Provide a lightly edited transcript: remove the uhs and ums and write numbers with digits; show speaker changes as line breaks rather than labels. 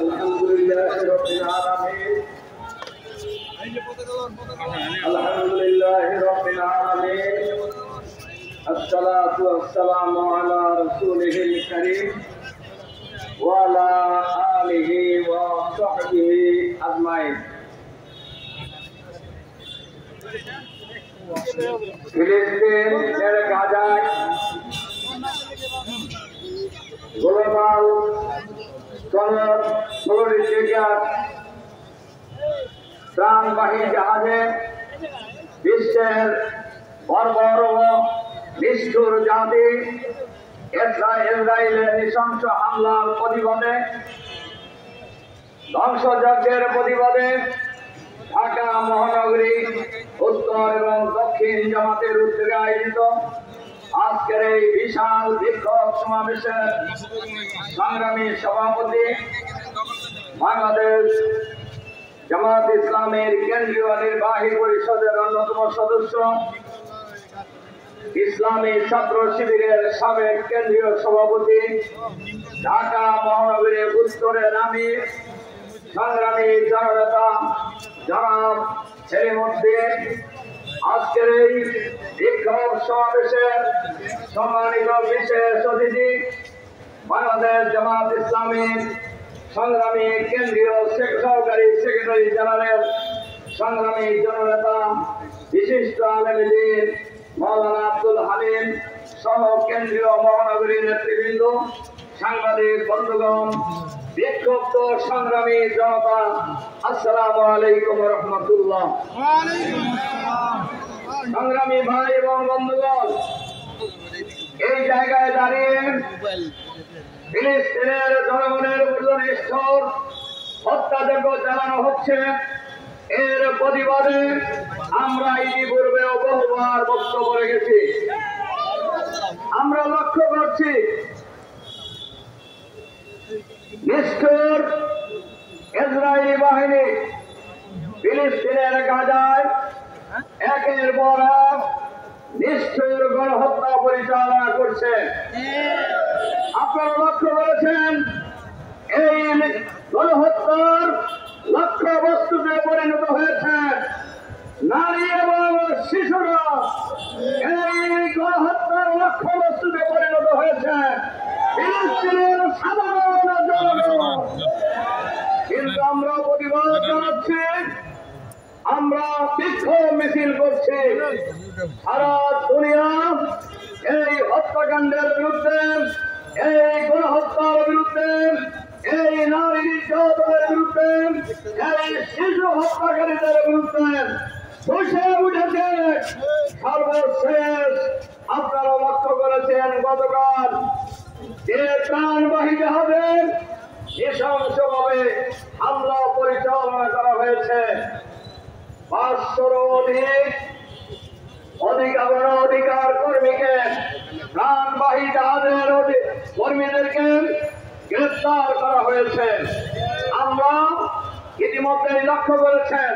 আলহামদুলিল্লাহ রাব্বিল আলামিন আলহামদুলিল্লাহ রাব্বিল আলামিন আসসালাতু ওয়াসসালামু আলা রাসূলিহিল কারীম ওয়া আলা আলিহি ওয়া সাহবিহি আজমাইন। ফিলিস্তিনের গাজায় গ্লোবাল ত্রাণবাহী জাহাজে বিশ্বের বর্বর ও নিষ্ঠুর জাতি ইসরায়েলের নৃশংস হামলার প্রতিবাদে, ধ্বংসযজ্ঞের প্রতিবাদে ঢাকা মহানগরী উত্তর এবং দক্ষিণ জামাতের উদ্যোগে আয়োজিত আজকের এই বিশাল বিক্ষোভ সমাবেশের সংগ্রামী সভাপতি, বাংলাদেশ জামাত ইসলামের কেন্দ্রীয় নির্বাহী পরিষদের অন্যতম সদস্য, ইসলামী ছাত্র শিবিরের সাবেক কেন্দ্রীয় সভাপতি, ঢাকা মহানগরী উত্তরের আমির, সংগ্রামী জননেতা জনাব সেলিমউদ্দিন, আজকের এই বিক্ষোভ সমাবেশের সম্মানিত বিশেষ অতিথি, বাংলাদেশ জামাত ইসলামীর সংগ্রামী কেন্দ্রীয় সহকারী সেক্রেটারি জেনারেল, সংগ্রামী জননেতা বিশিষ্ট আলেমে দ্বীন মাওলানা আব্দুল হালিম সহ কেন্দ্রীয় মহানগরী নেতৃবৃন্দ, সাংবাদিক বন্ধুগণ, বিক্ষুব্ধ সংগ্রামী জনতা, আসসালামু আলাইকুম ওয়া রাহমাতুল্লাহ। সংগ্রামী ভাই এবং বন্ধুগণ, এই জায়গায় দাঁড়িয়ে ফিলিস্তিনের জনগণের উপর নিষ্ঠুর হত্যাযজ্ঞ চালানো হচ্ছে, এর প্রতিবাদে আমরা ইতিপূর্বেও বহুবার বক্তব্য রেখেছি। আমরা লক্ষ্য করছি নিষ্ঠুর ইসরায়েলি বাহিনী ফিলিস্তিনের গাজায় একের পর এক নিষ্ঠুর গণহত্যা পরিচালনা করছে। আপনারা লক্ষ্য করেছেন এই গণহত্যার লক্ষ্য বস্তুতে পরিণত হয়েছে নারী এবং শিশুরা। এই গণহত্যার লক্ষ্য বস্তুতে পরিণত হয়েছে ফিলিস্তিনের সাধারণ জনগণ। কিন্তু আমরা প্রতিবাদ জানাচ্ছি, আমরা বিক্ষোভ মিছিল করছি। সারা দুনিয়া এই হত্যাকাণ্ডের বিরুদ্ধে, এই গণহত্যার বিরুদ্ধে, এই নারী নির্যাতনের বিরুদ্ধে, এই শিশু হত্যাকারীদের বিরুদ্ধে বসে উঠেছে। সর্বশেষ আপনারা লক্ষ্য করেছেন গতকাল যে ত্রাণবাহী জাহাজে নৃশংসভাবে হামলা পরিচালনা করা হয়েছে। 500-র অধিকার কর্মীকে, ত্রাণবাহী জাহাজের কর্মীদেরকে গ্রেফতার করা হয়েছে। আমরা ইতিমধ্যে লক্ষ্য করেছেন